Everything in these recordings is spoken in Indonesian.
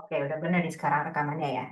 Oke, udah benar nih sekarang rekamannya ya.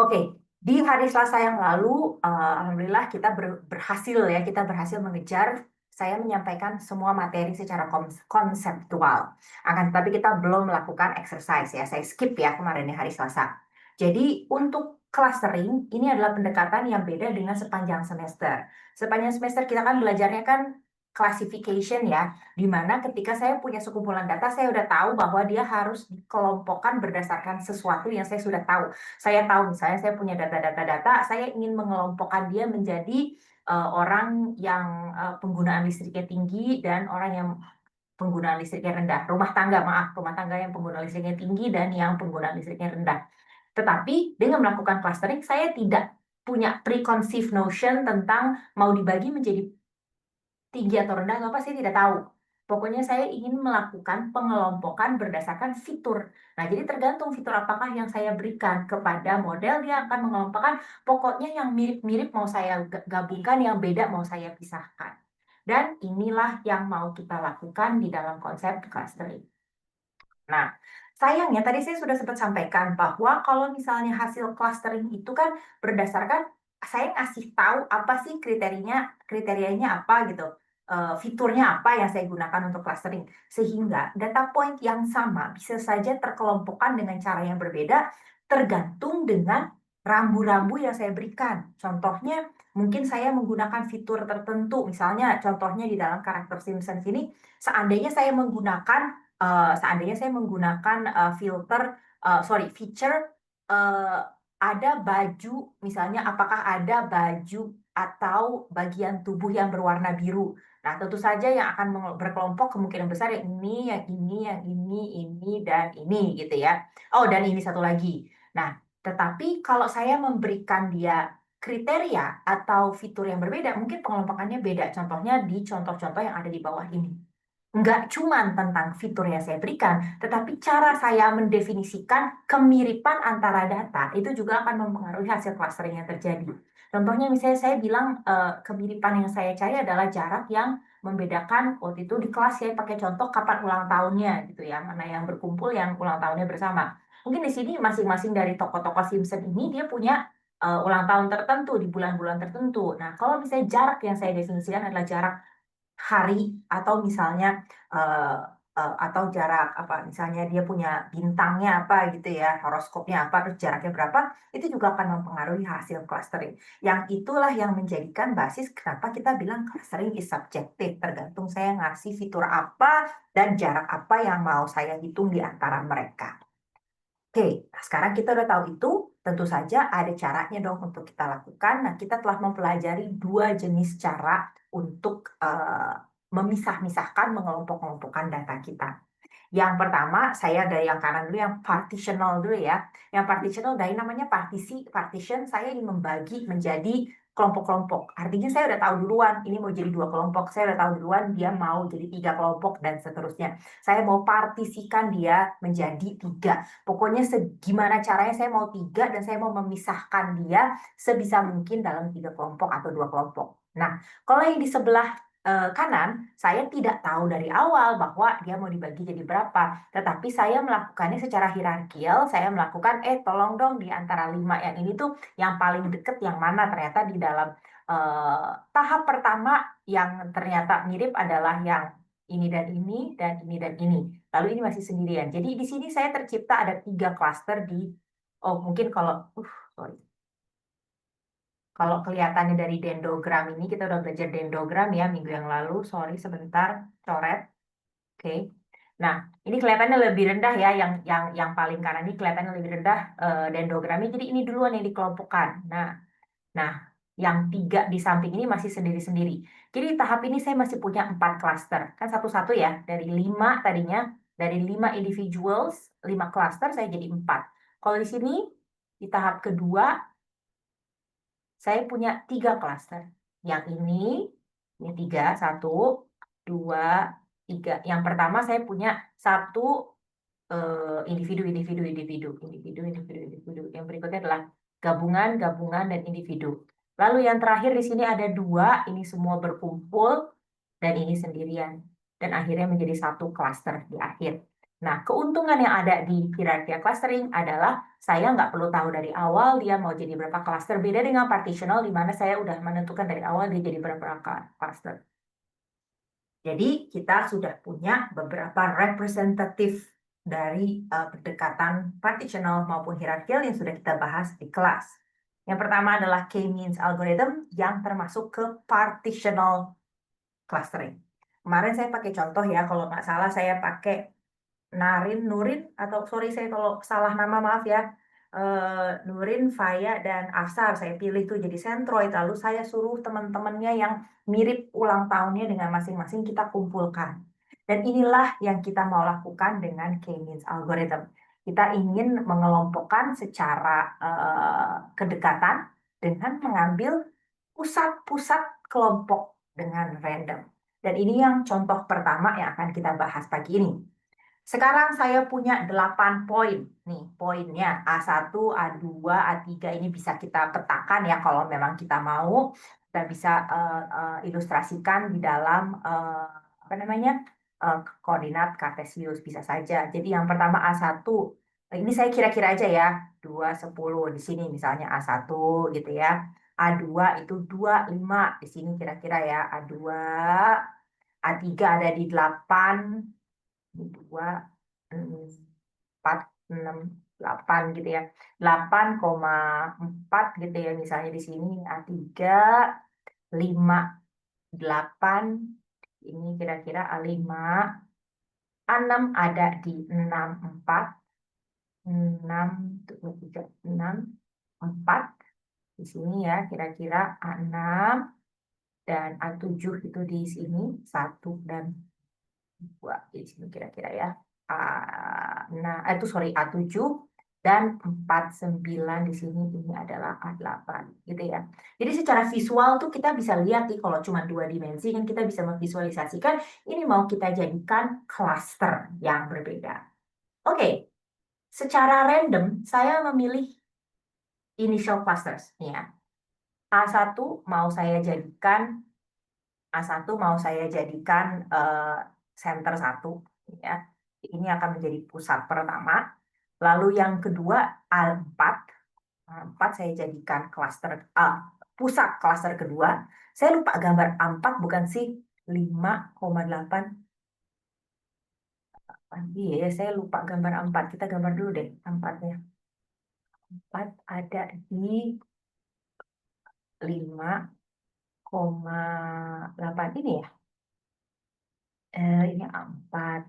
Oke, di hari Selasa yang lalu, alhamdulillah kita berhasil ya, kita berhasil mengejar. Saya menyampaikan semua materi secara konseptual. Akan tetapi kita belum melakukan exercise ya. Saya skip ya kemarin di hari Selasa. Jadi untuk clustering ini adalah pendekatan yang beda dengan sepanjang semester. Sepanjang semester kita kan belajarnya kan classification ya, di mana ketika saya punya sekumpulan data, saya udah tahu bahwa dia harus dikelompokkan berdasarkan sesuatu yang saya sudah tahu. Saya tahu misalnya saya punya data, saya ingin mengelompokkan dia menjadi orang yang penggunaan listriknya tinggi dan orang yang penggunaan listriknya rendah. Rumah tangga, maaf, rumah tangga yang penggunaan listriknya tinggi dan yang penggunaan listriknya rendah. Tetapi dengan melakukan clustering, saya tidak punya preconceived notion tentang mau dibagi menjadi tinggi atau rendah, nggak apa, saya tidak tahu. Pokoknya saya ingin melakukan pengelompokan berdasarkan fitur. Nah, jadi tergantung fitur apakah yang saya berikan kepada model, dia akan mengelompokkan pokoknya yang mirip-mirip mau saya gabungkan, yang beda mau saya pisahkan. Dan inilah yang mau kita lakukan di dalam konsep clustering. Nah, sayangnya tadi saya sudah sempat sampaikan bahwa kalau misalnya hasil clustering itu kan berdasarkan saya ngasih tahu apa sih kriterianya apa gitu. Fiturnya apa yang saya gunakan untuk clustering, sehingga data point yang sama bisa saja terkelompokkan dengan cara yang berbeda tergantung dengan rambu-rambu yang saya berikan. Contohnya, mungkin saya menggunakan fitur tertentu, misalnya contohnya di dalam karakter Simpsons ini, seandainya saya menggunakan filter, feature, eh, ada baju, misalnya apakah ada baju atau bagian tubuh yang berwarna biru. Nah, tentu saja yang akan berkelompok kemungkinan besar yang ini, yang ini, yang ini, dan ini gitu ya. Oh, dan ini satu lagi. Nah, tetapi kalau saya memberikan dia kriteria atau fitur yang berbeda, mungkin pengelompokannya beda. Contohnya di contoh-contoh yang ada di bawah ini. Nggak cuma tentang fitur yang saya berikan, tetapi cara saya mendefinisikan kemiripan antara data itu juga akan mempengaruhi hasil clustering yang terjadi. Contohnya misalnya saya bilang kemiripan yang saya cari adalah jarak yang membedakan waktu itu di kelas saya pakai contoh kapan ulang tahunnya gitu ya, mana yang berkumpul yang ulang tahunnya bersama. Mungkin di sini masing-masing dari tokoh-tokoh Simpson ini dia punya ulang tahun tertentu di bulan-bulan tertentu. Nah, kalau misalnya jarak yang saya definisikan adalah jarak hari atau misalnya eh, atau jarak apa misalnya dia punya bintangnya apa gitu ya, horoskopnya apa, terus jaraknya berapa, itu juga akan mempengaruhi hasil clustering, yang itulah yang menjadikan basis kenapa kita bilang clustering is subjektif, tergantung saya ngasih fitur apa dan jarak apa yang mau saya hitung di antara mereka. Oke, nah sekarang kita udah tahu itu, tentu saja ada caranya dong untuk kita lakukan. Nah, kita telah mempelajari dua jenis cara untuk memisah-misahkan, mengelompok-kelompokkan data kita. Yang pertama, saya dari yang kanan dulu, yang partitional dulu ya. Yang partitional dari namanya partition, saya ingin membagi menjadi kelompok-kelompok. Artinya saya udah tahu duluan, ini mau jadi dua kelompok. Saya udah tahu duluan dia mau jadi tiga kelompok dan seterusnya. Saya mau partisikan dia menjadi tiga. Pokoknya gimana caranya saya mau tiga dan saya mau memisahkan dia sebisa mungkin dalam tiga kelompok atau dua kelompok. Nah, kalau yang di sebelah kanan, saya tidak tahu dari awal bahwa dia mau dibagi jadi berapa. Tetapi saya melakukannya secara hierarkial. Saya melakukan, tolong dong di antara lima yang ini tuh yang paling deket yang mana. Ternyata di dalam tahap pertama yang ternyata mirip adalah yang ini dan ini, dan ini dan ini. Lalu ini masih sendirian. Jadi di sini saya tercipta ada tiga klaster oh mungkin sorry. Kalau kelihatannya dari dendrogram ini, kita udah belajar dendrogram ya minggu yang lalu. Sorry sebentar, coret. Oke. Nah, ini kelihatannya lebih rendah ya, yang paling kanan ini kelihatannya lebih rendah dendrogramnya. Jadi ini duluan yang dikelompokkan. Nah, yang tiga di samping ini masih sendiri-sendiri. Jadi tahap ini saya masih punya 4 klaster. Kan satu-satu ya, dari 5 tadinya, dari 5 individuals, 5 klaster saya jadi 4. Kalau di sini, di tahap kedua, saya punya 3 klaster. Yang ini tiga, satu, dua, tiga. Yang pertama saya punya satu individu, individu, individu, individu, individu, individu. Yang berikutnya adalah gabungan, gabungan, dan individu. Lalu yang terakhir di sini ada 2, ini semua berkumpul, dan ini sendirian. Dan akhirnya menjadi satu klaster di akhir. Nah, keuntungan yang ada di hierarchical clustering adalah saya nggak perlu tahu dari awal dia mau jadi berapa cluster. Beda dengan partitional, di mana saya udah menentukan dari awal dia jadi berapa cluster. Jadi kita sudah punya beberapa representatif dari pendekatan partitional maupun hierarchical yang sudah kita bahas di kelas. Yang pertama adalah K-means algorithm yang termasuk ke partitional clustering. Kemarin saya pakai contoh ya, kalau nggak salah saya pakai Nurin, atau sorry saya kalau salah nama maaf ya. Nurin, Faya, dan Afsar. Saya pilih tuh jadi sentroid. Lalu saya suruh teman-temannya yang mirip ulang tahunnya dengan masing-masing kita kumpulkan. Dan inilah yang kita mau lakukan dengan K-means algorithm. Kita ingin mengelompokkan secara kedekatan dengan mengambil pusat-pusat kelompok dengan random. Dan ini yang contoh pertama yang akan kita bahas pagi ini. Sekarang saya punya 8 poin. Nih, poinnya A1, A2, A3 ini bisa kita petakan ya kalau memang kita mau. Kita bisa ilustrasikan di dalam apa namanya? Koordinat kartesius bisa saja. Jadi yang pertama A1, ini saya kira-kira aja ya, 2, 10 di sini misalnya A1 gitu ya. A2 itu 2, 5 di sini kira-kira ya. A2, A3 ada di 8, 2, 4, 6, 8 gitu ya. 8,4 gitu ya misalnya di sini A3, 5, 8, ini kira-kira A5, A6 ada di 6, 4, 6, 3, 6, 4, di sini ya kira-kira A6, dan A7 itu di sini 1 dan 2 di sini kira-kira ya. Nah, itu sorry A7 dan 49 di sini ini adalah A8 gitu ya. Jadi secara visual tuh kita bisa lihat nih kalau cuma 2 dimensi kan kita bisa memvisualisasikan ini mau kita jadikan cluster yang berbeda. Oke, secara random saya memilih initial clusters nih ya. A1 mau saya jadikan A1 mau saya jadikan center 1 ya. Ini akan menjadi pusat pertama. Lalu yang kedua A4. A4 saya jadikan pusat klaster kedua. Saya lupa gambar A4 bukan sih 5,8. Iya, saya lupa gambar A4. Kita gambar dulu deh A4-nya. A4 ada di 5,8 ini ya. Ini A4.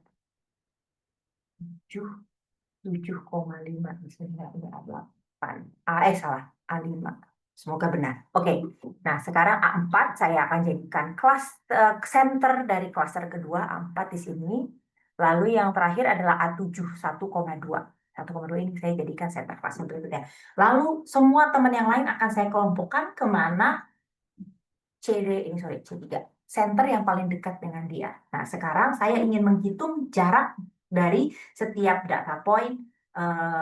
7,5 di sini ini A8. Salah, A5. Semoga benar. Oke. Nah, sekarang A4 saya akan jadikan center dari cluster kedua A4 di sini. Lalu yang terakhir adalah A7 1,2. 1,2 ini saya jadikan center cluster berikutnya. Lalu semua teman yang lain akan saya kelompokkan kemana C3, center yang paling dekat dengan dia. Nah, sekarang saya ingin menghitung jarak dari setiap data point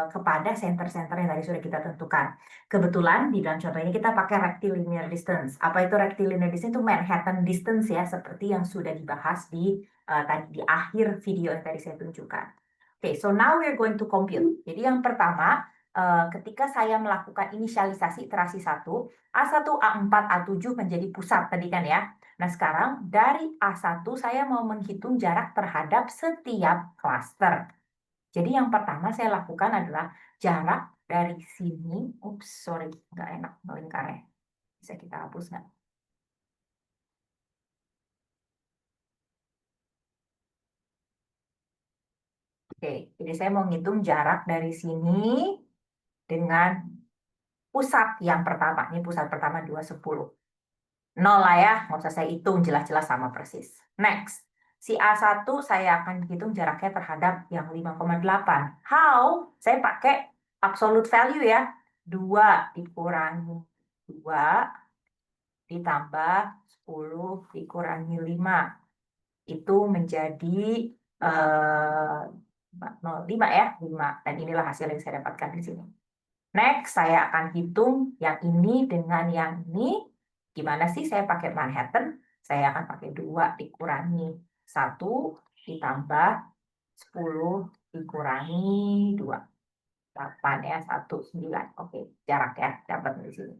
kepada center-center yang tadi sudah kita tentukan. Kebetulan di dalam contoh ini kita pakai rectilinear distance. Apa itu rectilinear distance? Itu Manhattan distance ya, seperti yang sudah dibahas tadi di akhir video yang tadi saya tunjukkan. Oke, so now we're going to compute. Jadi yang pertama, ketika saya melakukan inisialisasi iterasi 1, A1, A4, A7 menjadi pusat tadi kan ya. Nah, sekarang dari A1 saya mau menghitung jarak terhadap setiap klaster. Jadi yang pertama saya lakukan adalah jarak dari sini. Sorry, nggak enak melingkarnya. Bisa kita hapus nggak? Oke, jadi saya mau ngitung jarak dari sini dengan pusat yang pertama. Ini pusat pertama 210. 0 lah ya, nggak usah saya hitung, jelas-jelas sama persis. Next, si A1 saya akan hitung jaraknya terhadap yang 5,8. How? Saya pakai absolute value ya. 2 dikurangi 2 ditambah 10 dikurangi 5. Itu menjadi 0,5 ya, 5. Dan inilah hasil yang saya dapatkan di sini. Next, saya akan hitung yang ini dengan yang ini. Gimana sih saya pakai Manhattan? Saya akan pakai 2 dikurangi 1 ditambah 10 dikurangi 2. 8 ya, 1, 9. Oke, jarak ya, dapat di sini.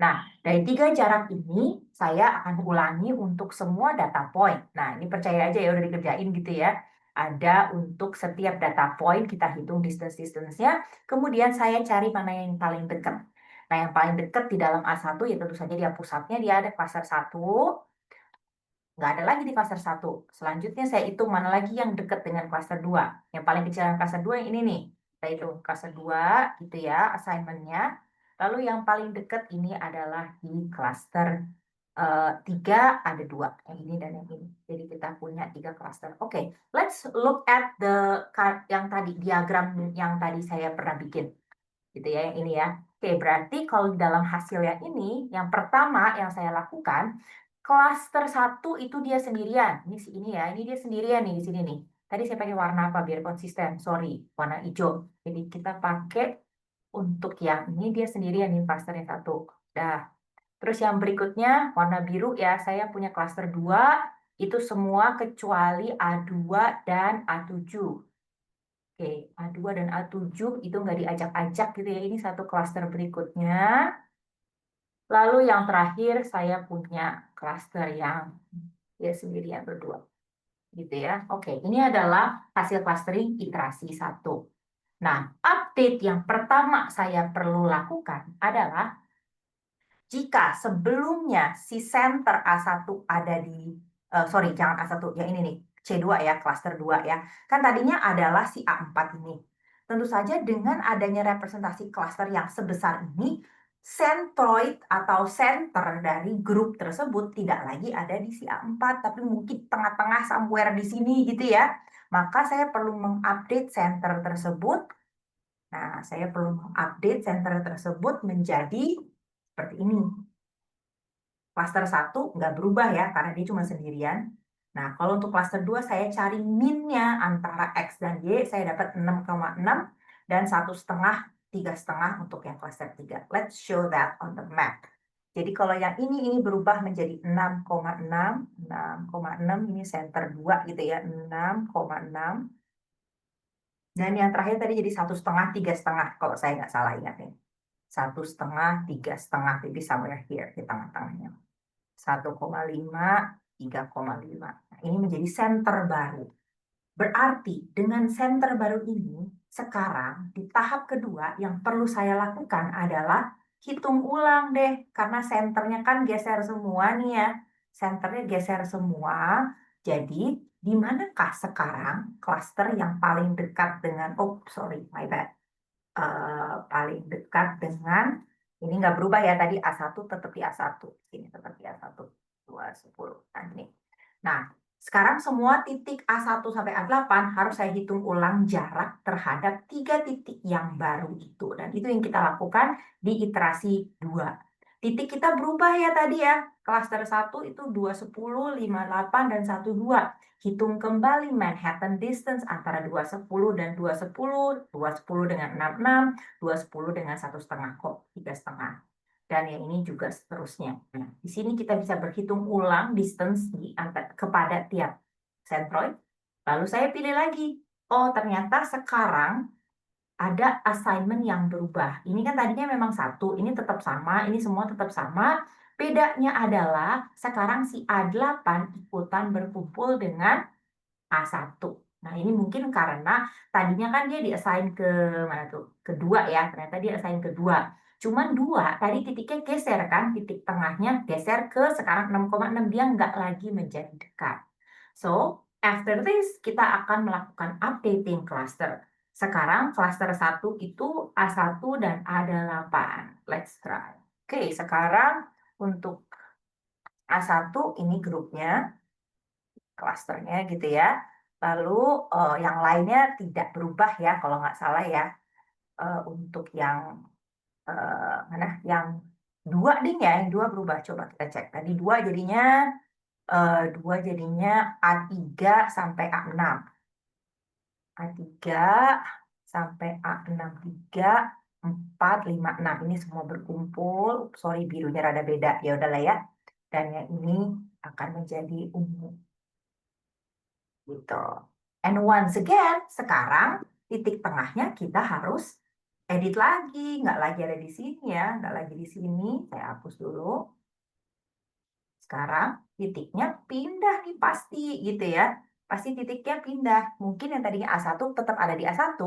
Nah, dari 3 jarak ini, saya akan ulangi untuk semua data point. Nah, ini percaya aja ya, udah dikerjain gitu ya. Ada untuk setiap data point, kita hitung distance-nya, kemudian saya cari mana yang paling dekat. Nah, yang paling dekat di dalam A1, ya tentu saja dia pusatnya, dia ada cluster 1, nggak ada lagi di cluster 1. Selanjutnya saya hitung mana lagi yang dekat dengan cluster 2. Yang paling kecil dengan cluster 2 yang ini nih. Kita hitung cluster 2 gitu ya assignment-nya. Lalu yang paling dekat ini adalah di cluster 3 ada 2. Yang ini dan yang ini. Jadi kita punya 3 cluster. Oke, let's look at the yang tadi diagram yang tadi saya pernah bikin. Gitu ya, yang ini ya. Oke, berarti kalau di dalam hasil yang ini, yang pertama yang saya lakukan, klaster 1 itu dia sendirian. Ini si ini ya, ini dia sendirian nih di sini nih. Tadi saya pakai warna apa biar konsisten? Sorry, warna hijau. Jadi kita pakai untuk yang ini dia sendirian nih klaster yang 1. Dah. Terus yang berikutnya warna biru ya, saya punya klaster 2 itu semua kecuali A2 dan A7. Oke, A2 dan A7 itu nggak diajak-ajak gitu ya. Ini satu klaster berikutnya. Lalu yang terakhir saya punya klaster yang ya sendirian berdua. Gitu ya. Oke, ini adalah hasil clustering iterasi 1. Nah, update yang pertama saya perlu lakukan adalah jika sebelumnya si center A1 ada di, sorry, jangan A1, yang ini nih, C2 ya, cluster 2 ya. Kan tadinya adalah si A4 ini. Tentu saja dengan adanya representasi cluster yang sebesar ini, centroid atau center dari grup tersebut tidak lagi ada di si A4, tapi mungkin tengah-tengah somewhere di sini gitu ya. Maka saya perlu mengupdate center tersebut. Nah, saya perlu mengupdate center tersebut menjadi seperti ini. Klaster 1 nggak berubah ya, karena dia cuma sendirian. Nah, kalau untuk klaster 2 saya cari min-nya antara X dan Y, saya dapat 6,6 dan 1,5, 3,5 untuk yang klaster 3. Let's show that on the map. Jadi kalau yang ini berubah menjadi 6,6, 6,6 ini center 2 gitu ya, 6,6. Dan yang terakhir tadi jadi 1,5, 3,5 kalau saya nggak salah ingat nih. 1,5, 3,5, maybe somewhere here di tengah-tengahnya. 1,5, 3,5. Nah, ini menjadi center baru. Berarti dengan center baru ini, sekarang di tahap kedua yang perlu saya lakukan adalah hitung ulang deh. Karena senternya kan geser semua nih ya. Senternya geser semua. Jadi, di manakah sekarang klaster yang paling dekat dengan, oh sorry, my bad. Paling dekat dengan, ini nggak berubah ya tadi A1 tetap di A1, ini tetap di A1, 2, 10. Nah, ini. Nah, sekarang semua titik A1 sampai A8 harus saya hitung ulang jarak terhadap 3 titik yang baru itu. Dan itu yang kita lakukan di iterasi 2. Titik kita berubah ya tadi ya. Klaster 1 itu 2, 10, 5, 8, dan 1, 2. Hitung kembali Manhattan distance antara 2, 10 dan 2, 10. 2, 10 dengan 6, 6. 2, 10 dengan 1,5 kok, 3,5. Dan yang ini juga seterusnya. Nah, di sini kita bisa berhitung ulang distance kepada tiap centroid. Lalu saya pilih lagi. Oh, ternyata sekarang ada assignment yang berubah. Ini kan tadinya memang 1, ini tetap sama, ini semua tetap sama. Bedanya adalah sekarang si A8 ikutan berkumpul dengan A1. Nah, ini mungkin karena tadinya kan dia diassign ke mana tuh? Kedua ya, ternyata dia assign kedua. Cuman 2, tadi titiknya geser kan, titik tengahnya geser ke sekarang 6,6, dia nggak lagi menjadi dekat. So, after this, kita akan melakukan updating cluster. Sekarang cluster 1 itu A1 dan A8. Let's try. Oke, sekarang untuk A1 ini grupnya, klasternya gitu ya. Lalu yang lainnya tidak berubah ya, kalau nggak salah ya. Untuk yang mana? Yang 2 ding ya, yang 2 berubah. Coba kita cek. Tadi 2 jadinya A3 sampai A6. A3 sampai A6, 3, 4, 5, 6. Ini semua berkumpul. Sorry, birunya rada beda. Ya udahlah ya. Dan yang ini akan menjadi ungu. Gitu. And once again, sekarang titik tengahnya kita harus edit lagi, nggak lagi ada di sini ya, nggak lagi di sini. Saya hapus dulu. Sekarang titiknya pindah nih pasti gitu ya. Pasti titiknya pindah. Mungkin yang tadinya A1 tetap ada di A1,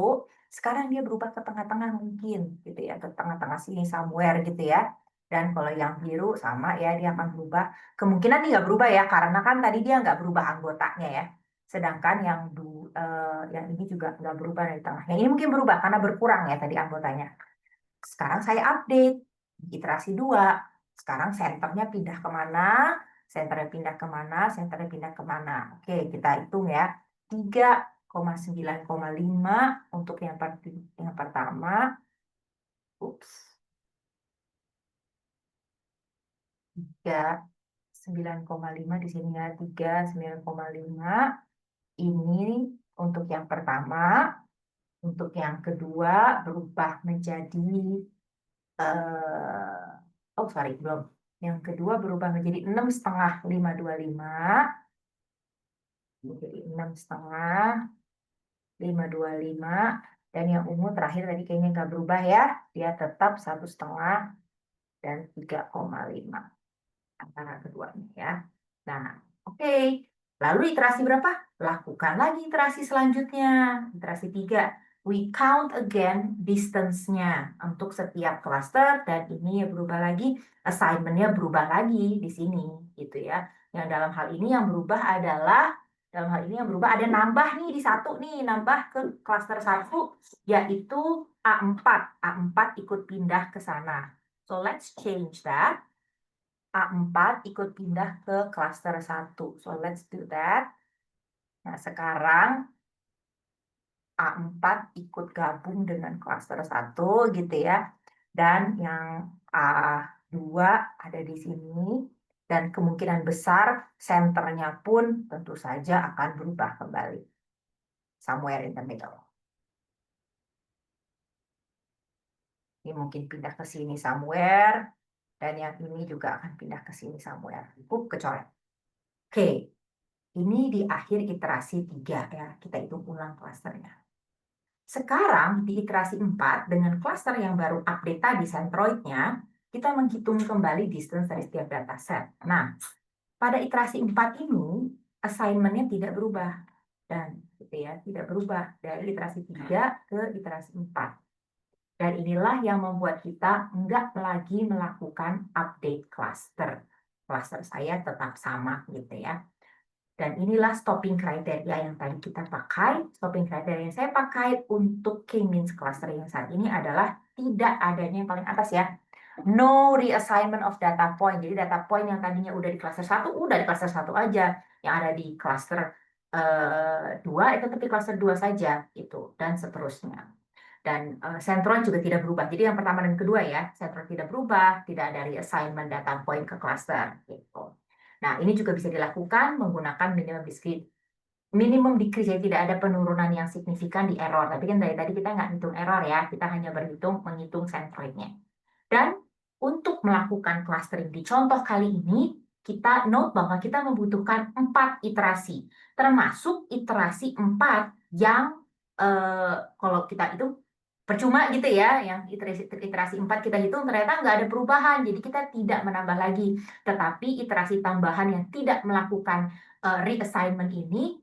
sekarang dia berubah ke tengah-tengah mungkin gitu ya, ke tengah-tengah sini somewhere gitu ya. Dan kalau yang biru sama ya, dia akan berubah. Kemungkinan dia nggak berubah ya, karena kan tadi dia nggak berubah anggotanya ya. Sedangkan yang ini juga nggak berubah dari tengah. Yang ini mungkin berubah karena berkurang ya tadi anggotanya. Sekarang saya update iterasi 2. Sekarang senternya pindah kemana? Senternya pindah kemana? Senternya pindah kemana? Oke, kita hitung ya. 3,9,5 untuk yang pertama. Ups. 3,9,5 di sini ya. 3,9,5. Ini untuk yang pertama. Untuk yang kedua berubah menjadi oh sorry belum. Yang kedua berubah menjadi 6,5, 525. Menjadi 6,5, 525. Dan yang ungu terakhir tadi kayaknya nggak berubah ya. Dia tetap 1,5 dan 3,5 antara keduanya ya. Nah, oke. Lalu iterasi berapa? Lakukan lagi iterasi selanjutnya. Iterasi 3. We count again distance-nya untuk setiap cluster, dan ini ya berubah lagi, assignment-nya berubah lagi di sini gitu ya. Yang dalam hal ini yang berubah ada nambah nih di satu nih, nambah ke cluster 1 yaitu A4. A4 ikut pindah ke sana. So let's change that. A4 ikut pindah ke cluster 1. So let's do that. Nah, sekarang A4 ikut gabung dengan cluster 1 gitu ya. Dan yang A2 ada di sini. Dan kemungkinan besar senternya pun tentu saja akan berubah kembali. Somewhere in the middle. Ini mungkin pindah ke sini somewhere. Dan yang ini juga akan pindah ke sini somewhere. Kecoret. Oke. Ini di akhir iterasi 3 ya. Kita hitung ulang klasternya. Sekarang di iterasi 4 dengan klaster yang baru update tadi centroidnya, kita menghitung kembali distance dari setiap dataset. Nah, pada iterasi 4 ini assignment-nya tidak berubah. Dan gitu ya, tidak berubah dari iterasi 3 ke iterasi 4. Dan inilah yang membuat kita enggak lagi melakukan update cluster. Cluster saya tetap sama gitu ya. Dan inilah stopping criteria yang tadi kita pakai. Stopping criteria yang saya pakai untuk K-means cluster yang saat ini adalah tidak adanya yang paling atas ya. No reassignment of data point. Jadi data point yang tadinya udah di cluster 1, udah di cluster 1 aja. Yang ada di cluster 2, itu tetap di cluster 2 saja. Gitu. Dan seterusnya. Dan sentron juga tidak berubah. Jadi yang pertama dan kedua ya, sentron tidak berubah, tidak ada reassignment data point ke cluster. Gitu. Nah, ini juga bisa dilakukan menggunakan minimum decrease, jadi tidak ada penurunan yang signifikan di error. Tapi kan dari tadi kita nggak hitung error ya, kita hanya menghitung centroidnya. Dan untuk melakukan clustering di contoh kali ini, kita note bahwa kita membutuhkan 4 iterasi, termasuk iterasi 4 yang kalau kita itu percuma gitu ya, yang iterasi 4 kita hitung ternyata nggak ada perubahan, jadi kita tidak menambah lagi. Tetapi iterasi tambahan yang tidak melakukan reassignment ini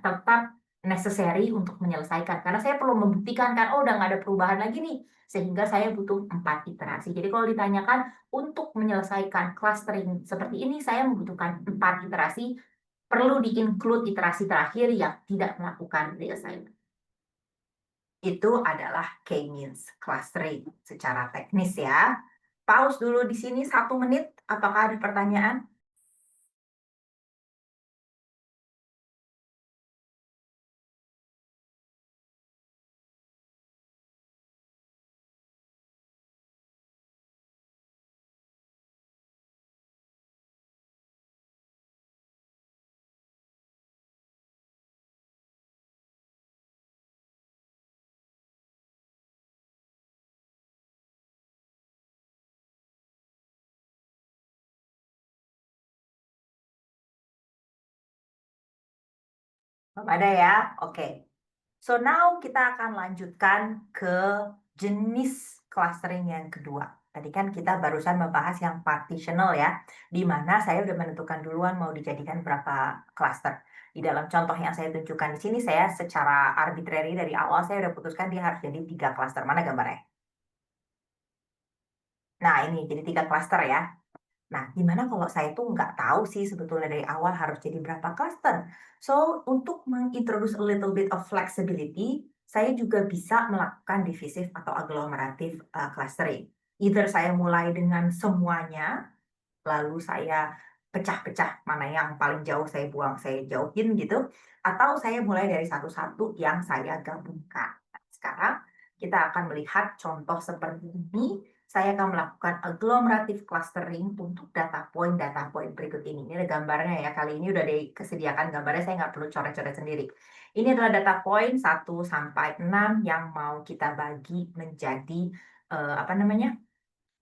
tetap necessary untuk menyelesaikan. Karena saya perlu membuktikan kan, oh udah nggak ada perubahan lagi nih, sehingga saya butuh 4 iterasi. Jadi kalau ditanyakan untuk menyelesaikan clustering seperti ini, saya membutuhkan 4 iterasi, perlu di-include iterasi terakhir yang tidak melakukan reassignment. Itu adalah K-means clustering secara teknis ya. Pause dulu di sini 1 menit. Apakah ada pertanyaan? Belum ada ya? Oke. So now kita akan lanjutkan ke jenis clustering yang kedua. Tadi kan kita barusan membahas yang partitional ya, di mana saya udah menentukan duluan mau dijadikan berapa cluster. Di dalam contoh yang saya tunjukkan di sini, saya secara arbitrary dari awal saya udah putuskan dia harus jadi 3 cluster. Mana gambarnya? Nah, ini jadi 3 cluster ya. Nah, gimana kalau saya tuh nggak tahu sih sebetulnya dari awal harus jadi berapa cluster? So, untuk mengintroduce a little bit of flexibility, saya juga bisa melakukan divisif atau aglomeratif clustering. Either saya mulai dengan semuanya, lalu saya pecah-pecah mana yang paling jauh saya buang, saya jauhin gitu, atau saya mulai dari satu-satu yang saya gabungkan. Nah, sekarang kita akan melihat contoh seperti ini. Saya akan melakukan agglomerative clustering untuk data point berikut ini. Ini ada gambarnya ya, kali ini udah disediakan gambarnya, saya nggak perlu coret-coret sendiri. Ini adalah data point 1 sampai 6 yang mau kita bagi menjadi apa namanya?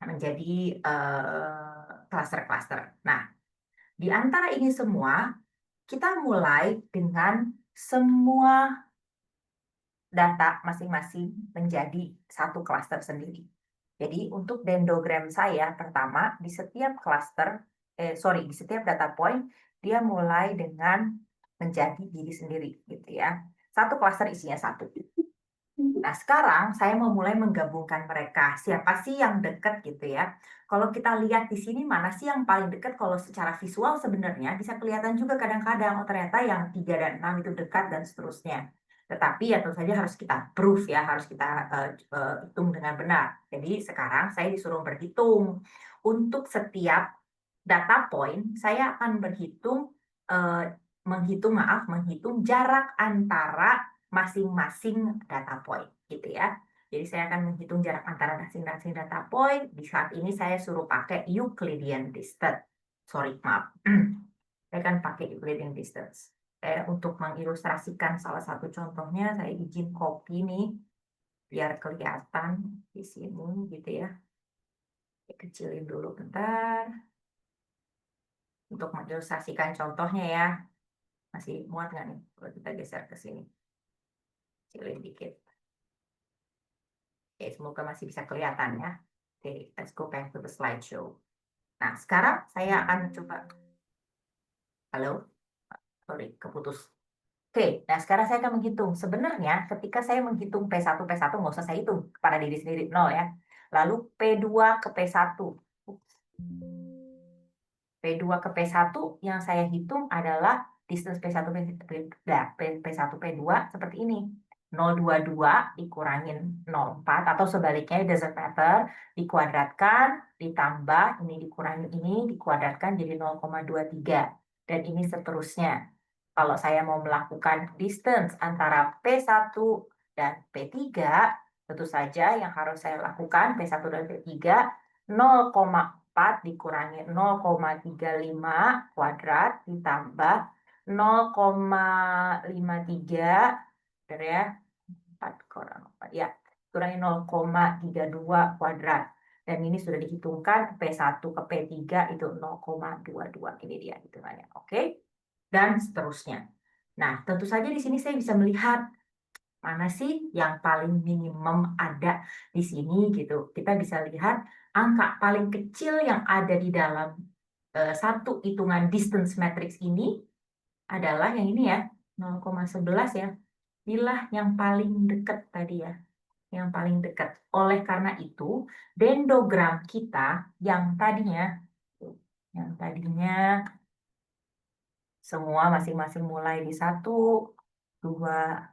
Menjadi cluster-cluster. Nah, di antara ini semua, kita mulai dengan semua data masing-masing menjadi satu cluster sendiri. Jadi, untuk dendrogram saya, pertama, di setiap cluster, di setiap data point, dia mulai dengan menjadi diri sendiri, gitu ya. Satu cluster isinya satu. Nah, sekarang saya mau mulai menggabungkan mereka. Siapa sih yang dekat gitu ya? Kalau kita lihat di sini, mana sih yang paling dekat? Kalau secara visual sebenarnya bisa kelihatan juga kadang-kadang, oh ternyata yang 3 dan 6 itu dekat dan seterusnya. Tetapi ya tentu saja harus kita proof ya, harus kita hitung dengan benar. Jadi sekarang saya disuruh berhitung. Untuk setiap data point, saya akan menghitung jarak antara masing-masing data point gitu ya. Jadi saya akan menghitung jarak antara masing-masing data point. Di saat ini saya suruh pakai Euclidean distance. Sorry, maaf. Saya akan pakai Euclidean distance. Untuk mengilustrasikan salah satu contohnya, saya izin copy nih biar kelihatan di sini gitu ya. Kecilin dulu bentar untuk mengilustrasikan contohnya ya. Masih muat nggak nih? Kalau kita geser ke sini. Kecilin dikit. Oke, semoga masih bisa kelihatan ya. Oke, let's go back to the slideshow. Nah, sekarang saya akan coba. Halo? Sorry, keputus. Oke, nah sekarang saya akan menghitung. Sebenarnya ketika saya menghitung P1 nggak usah saya hitung pada diri sendiri, 0 ya. Lalu P2 ke P1. P2 ke P1 yang saya hitung adalah distance P1 P1 P2 seperti ini. 0,22 dikurangin 0,4 atau sebaliknya, it doesn't matter, dikuadratkan, ditambah, ini dikurangi ini, dikuadratkan jadi 0,23. Dan ini seterusnya. Kalau saya mau melakukan distance antara P1 dan P3, tentu saja yang harus saya lakukan P1 dan P3, 0,4 dikurangi 0,35 kuadrat ditambah 0,53, benar ya? 4 kurang 4, ya, kurangi 0,32 kuadrat. Dan ini sudah dihitungkan P1 ke P3 itu 0,22. Ini dia hitungannya. Oke? Dan seterusnya. Nah, tentu saja di sini saya bisa melihat mana sih yang paling minimum ada di sini gitu. Kita bisa lihat angka paling kecil yang ada di dalam satu hitungan distance matrix ini adalah yang ini ya, 0,11 ya. Inilah yang paling dekat tadi ya, yang paling dekat. Oleh karena itu, dendrogram kita yang tadinya semua masing-masing mulai di 1, 2, 3,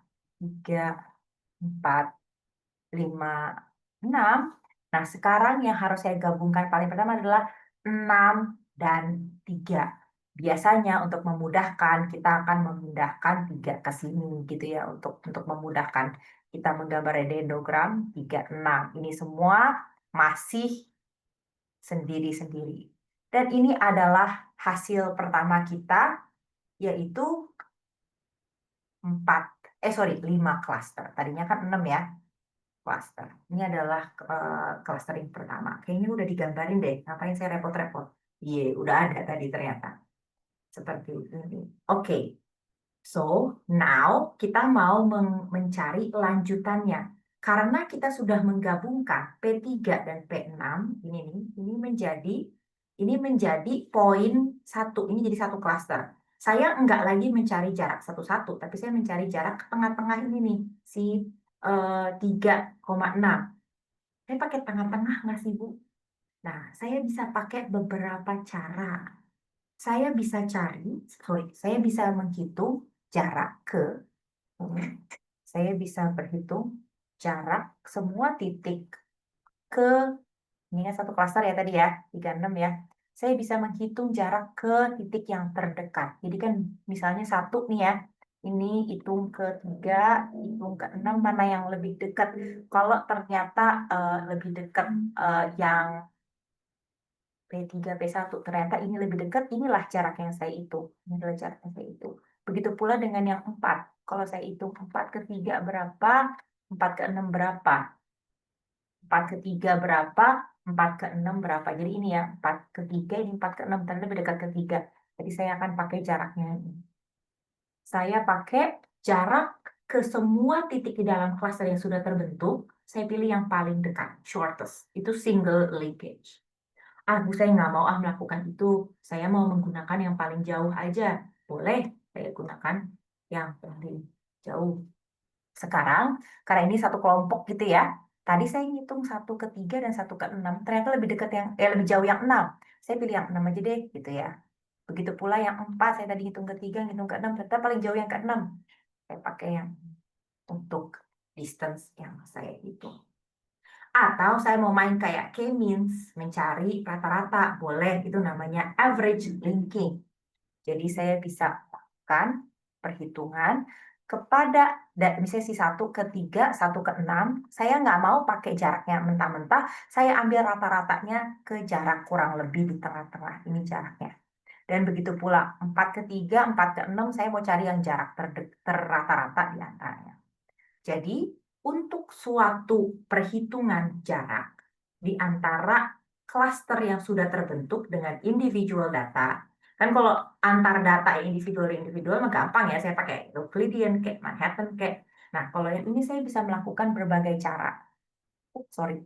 4, 5, 6. Nah, sekarang yang harus saya gabungkan paling pertama adalah 6 dan 3. Biasanya untuk memudahkan, kita akan memindahkan 3 ke sini gitu ya, untuk memudahkan kita menggambar dendrogram 3, 6. Ini semua masih sendiri-sendiri. Dan ini adalah hasil pertama kita, yaitu 5 cluster. Tadinya kan 6 ya, cluster. Ini adalah clustering pertama. Kayaknya udah digambarin deh. Ngapain saya repot-repot? Iya, udah ada tadi ternyata. Seperti ini. Oke. So, now kita mau mencari lanjutannya. Karena kita sudah menggabungkan P3 dan P6, ini menjadi poin satu, ini jadi satu klaster. Saya enggak lagi mencari jarak satu-satu, tapi saya mencari jarak ke tengah-tengah ini nih, si 3,6. Saya pakai tengah-tengah nggak sih, Bu? Nah, saya bisa pakai beberapa cara. Saya bisa menghitung jarak saya bisa berhitung jarak semua titik ke, ini kan satu klaster ya tadi ya, 36 ya. Saya bisa menghitung jarak ke titik yang terdekat. Jadi kan misalnya satu nih ya, ini hitung ke 3, hitung ke 6, mana yang lebih dekat. Kalau ternyata lebih dekat yang P3, P1, ternyata ini lebih dekat, inilah jarak yang saya hitung. Ini adalah jarak yang saya hitung. Begitu pula dengan yang 4. Kalau saya hitung 4 ke 3 berapa, 4 ke 6 berapa, 4 ke 3 berapa, 4 ke 6 berapa. Jadi ini ya, 4 ke 3, ini 4 ke 6, ternyata lebih dekat ke 3. Jadi saya akan pakai jaraknya ini. Saya pakai jarak ke semua titik di dalam cluster yang sudah terbentuk, saya pilih yang paling dekat, shortest. Itu single linkage. Bu, saya nggak mau melakukan itu. Saya mau menggunakan yang paling jauh aja. Boleh, saya gunakan yang paling jauh. Sekarang, karena ini satu kelompok gitu ya. Tadi saya ngitung 1 ke 3 dan 1 ke 6. Ternyata lebih dekat lebih jauh yang 6. Saya pilih yang 6 aja deh, gitu ya. Begitu pula yang 4, saya tadi hitung ke 3, hitung ke 6. Ternyata paling jauh yang ke 6. Saya pakai yang untuk distance yang saya hitung. Atau saya mau main kayak K-means, mencari rata-rata, boleh, itu namanya average linking. Jadi saya bisa lakukan perhitungan kepada, misalnya si 1 ke 3, 1 ke 6, saya nggak mau pakai jaraknya mentah-mentah, saya ambil rata-ratanya ke jarak kurang lebih di tengah-tengah, ini jaraknya. Dan begitu pula 4 ke 3, 4 ke 6, saya mau cari yang jarak terrata-rata di antaranya. Jadi, untuk suatu perhitungan jarak di antara klaster yang sudah terbentuk dengan individual data, kan kalau antar data individual mah gampang ya, saya pakai Euclidean kayak Manhattan kayak. Nah, kalau yang ini saya bisa melakukan berbagai cara. Sorry.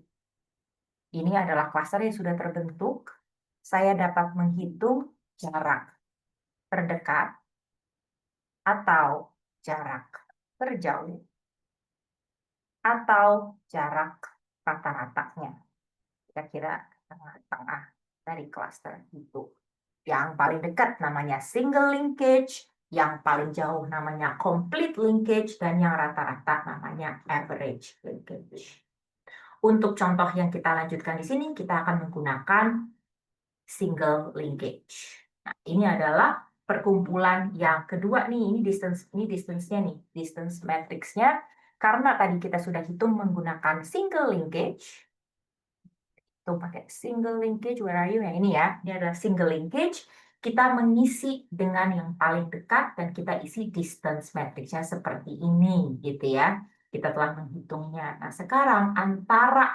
Ini adalah klaster yang sudah terbentuk. Saya dapat menghitung jarak terdekat atau jarak terjauh atau jarak rata-ratanya. Kira-kira tengah-tengah dari klaster itu. Yang paling dekat namanya single linkage, yang paling jauh namanya complete linkage, dan yang rata-rata namanya average linkage. Untuk contoh yang kita lanjutkan di sini, kita akan menggunakan single linkage. Nah, ini adalah perkumpulan yang kedua nih, ini distance-nya nih, distance matrix-nya. Karena tadi kita sudah hitung menggunakan single linkage, tuh pakai single linkage, where are you? Yang ini ya, ini adalah single linkage. Kita mengisi dengan yang paling dekat dan kita isi distance matrix-nya seperti ini, gitu ya. Kita telah menghitungnya. Nah, sekarang antara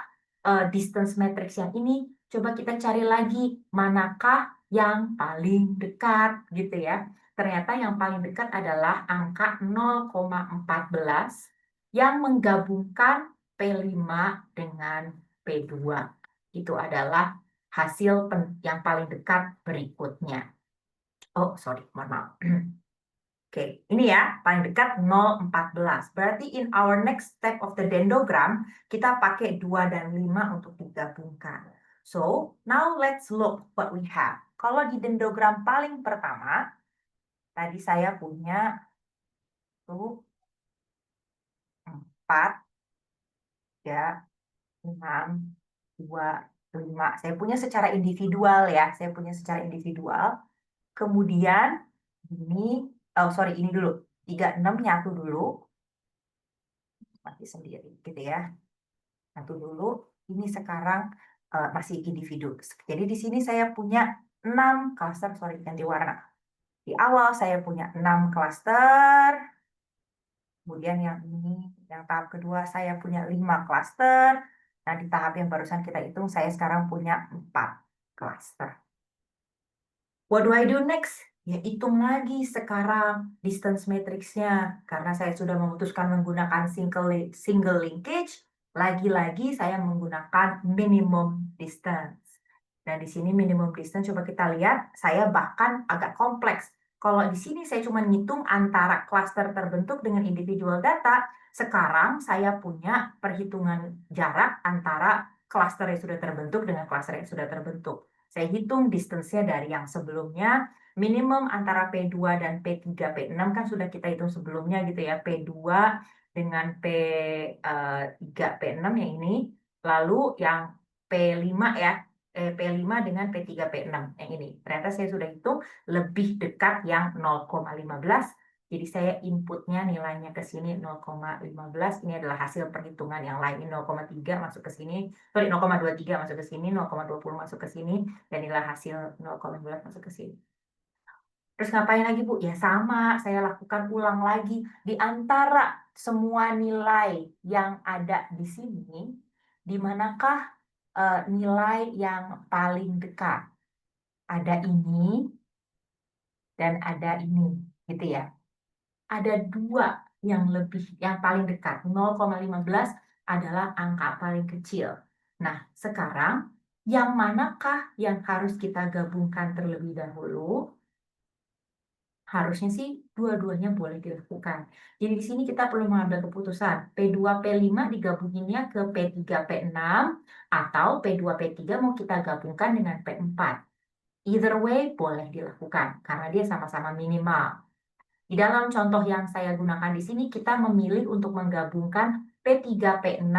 distance matrix yang ini, coba kita cari lagi manakah yang paling dekat, gitu ya. Ternyata yang paling dekat adalah angka 0,14 yang menggabungkan P5 dengan P2. Itu adalah hasil yang paling dekat berikutnya. Oh, sorry, mohon maaf. Oke, ini ya, paling dekat 0,14. Berarti in our next step of the dendrogram, kita pakai 2 dan 5 untuk digabungkan. So, now let's look what we have. Kalau di dendrogram paling pertama, tadi saya punya tuh 4, 3, 6, 2, 5. Saya punya secara individual ya, saya punya secara individual. Kemudian ini, oh sorry, ini dulu. 36 nyatu dulu. Mati sendiri gitu ya. Nyatu dulu. Ini sekarang masih individu. Jadi di sini saya punya 6 klaster, sorry ganti warna. Di awal saya punya 6 klaster. Kemudian yang ini, yang tahap kedua saya punya 5 klaster. Nah, di tahap yang barusan kita hitung, saya sekarang punya 4 klaster. What do I do next? Ya, hitung lagi sekarang distance matrix-nya. Karena saya sudah memutuskan menggunakan single linkage, lagi-lagi saya menggunakan minimum distance. Dan di sini minimum distance, coba kita lihat, saya bahkan agak kompleks. Kalau di sini saya cuma ngitung antara klaster terbentuk dengan individual data, sekarang saya punya perhitungan jarak antara klaster yang sudah terbentuk dengan klaster yang sudah terbentuk. Saya hitung distance-nya dari yang sebelumnya, minimum antara P2 dan P3, P6 kan sudah kita hitung sebelumnya gitu ya, P2 dengan P3, P6 yang ini, lalu yang P5 ya, P5 dengan P3, P6 yang ini. Ternyata saya sudah hitung lebih dekat yang 0,15, jadi saya inputnya nilainya ke sini 0,15, ini adalah hasil perhitungan yang lain, ini 0,3 masuk ke sini, sorry 0,23 masuk ke sini, 0,20 masuk ke sini, dan inilah hasil 0,15 masuk ke sini. Terus ngapain lagi, Bu? Ya sama, saya lakukan ulang lagi. Di antara semua nilai yang ada di sini, di manakah nilai yang paling dekat? Ada ini dan ada ini, gitu ya. Ada dua yang yang paling dekat. 0,15 adalah angka paling kecil. Nah, sekarang yang manakah yang harus kita gabungkan terlebih dahulu? Harusnya sih dua-duanya boleh dilakukan. Jadi di sini kita perlu mengambil keputusan. P2, P5 digabunginnya ke P3, P6, atau P2, P3 mau kita gabungkan dengan P4. Either way boleh dilakukan, karena dia sama-sama minimal. Di dalam contoh yang saya gunakan di sini, kita memilih untuk menggabungkan P3, P6,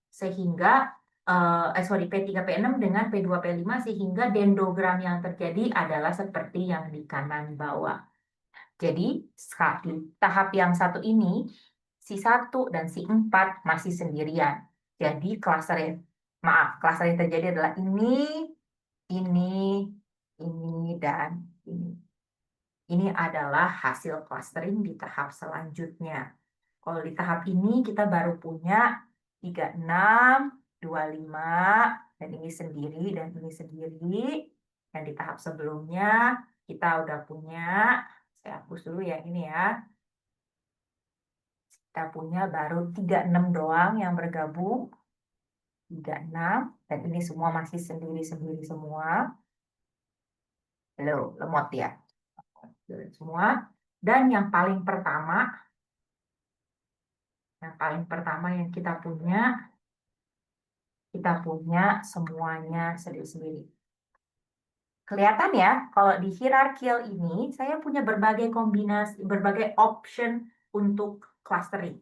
sehingga P3, P6 dengan P2, P5, sehingga dendrogram yang terjadi adalah seperti yang di kanan bawah. Jadi, di tahap yang satu ini, si 1 dan si 4 masih sendirian. Jadi, klaster yang terjadi adalah ini, dan ini. Ini adalah hasil clustering di tahap selanjutnya. Kalau di tahap ini, kita baru punya 36, 25, dan ini sendiri, dan ini sendiri. Dan di tahap sebelumnya, kita udah punya, saya hapus dulu ya ini ya. Kita punya baru 36 doang yang bergabung. 36, dan ini semua masih sendiri-sendiri semua. Lemot ya. Semua. Dan yang paling pertama yang kita punya semuanya sendiri-sendiri. Kelihatan ya, kalau di hierarkial ini, saya punya berbagai kombinasi, berbagai option untuk clustering.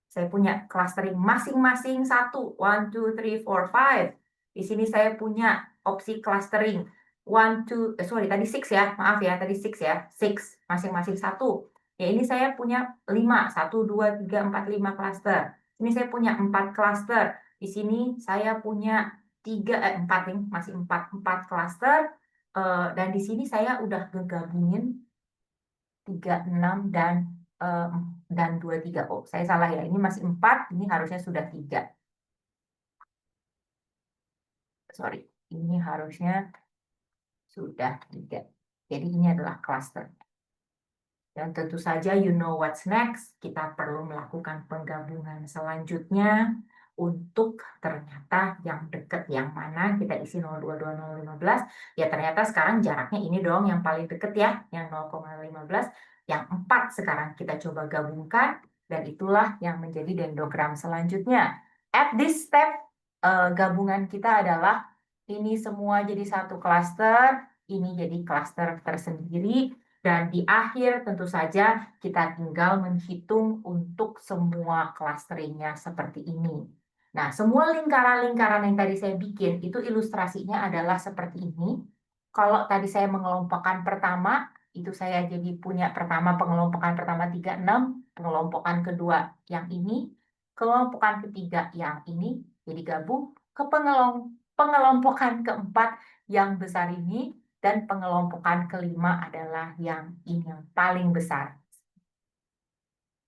Saya punya clustering masing-masing satu, 1, 2, 3, 4, 5. Di sini saya punya opsi clustering 1, 2, tadi 6 ya, maaf ya, tadi 6 ya, 6, masing-masing satu. Ya, ini saya punya 5, 1, 2, 3, 4, 5 cluster. Ini saya punya 4 cluster. Di sini saya punya 4 nih, masih 4 cluster. Dan di sini saya udah ngegabungin 36 dan 23. Oh, saya salah ya. Ini masih 4, ini harusnya sudah 3. Sorry, ini harusnya sudah 3. Jadi ini adalah cluster. Dan tentu saja you know what's next. Kita perlu melakukan penggabungan selanjutnya untuk ternyata yang dekat yang mana kita isi 0,22, 0,15. Ya ternyata sekarang jaraknya ini dong yang paling dekat ya, yang 0,15. Yang 4 sekarang kita coba gabungkan dan itulah yang menjadi dendrogram selanjutnya. At this step, gabungan kita adalah ini semua jadi satu cluster, ini jadi cluster tersendiri. Dan di akhir tentu saja kita tinggal menghitung untuk semua clusteringnya seperti ini. Nah, semua lingkaran-lingkaran yang tadi saya bikin, itu ilustrasinya adalah seperti ini. Kalau tadi saya mengelompokkan pertama, itu saya jadi punya pengelompokan pertama 36, pengelompokan kedua yang ini, pengelompokan ketiga yang ini, jadi gabung, ke pengelompokan keempat yang besar ini, dan pengelompokan kelima adalah yang ini yang paling besar.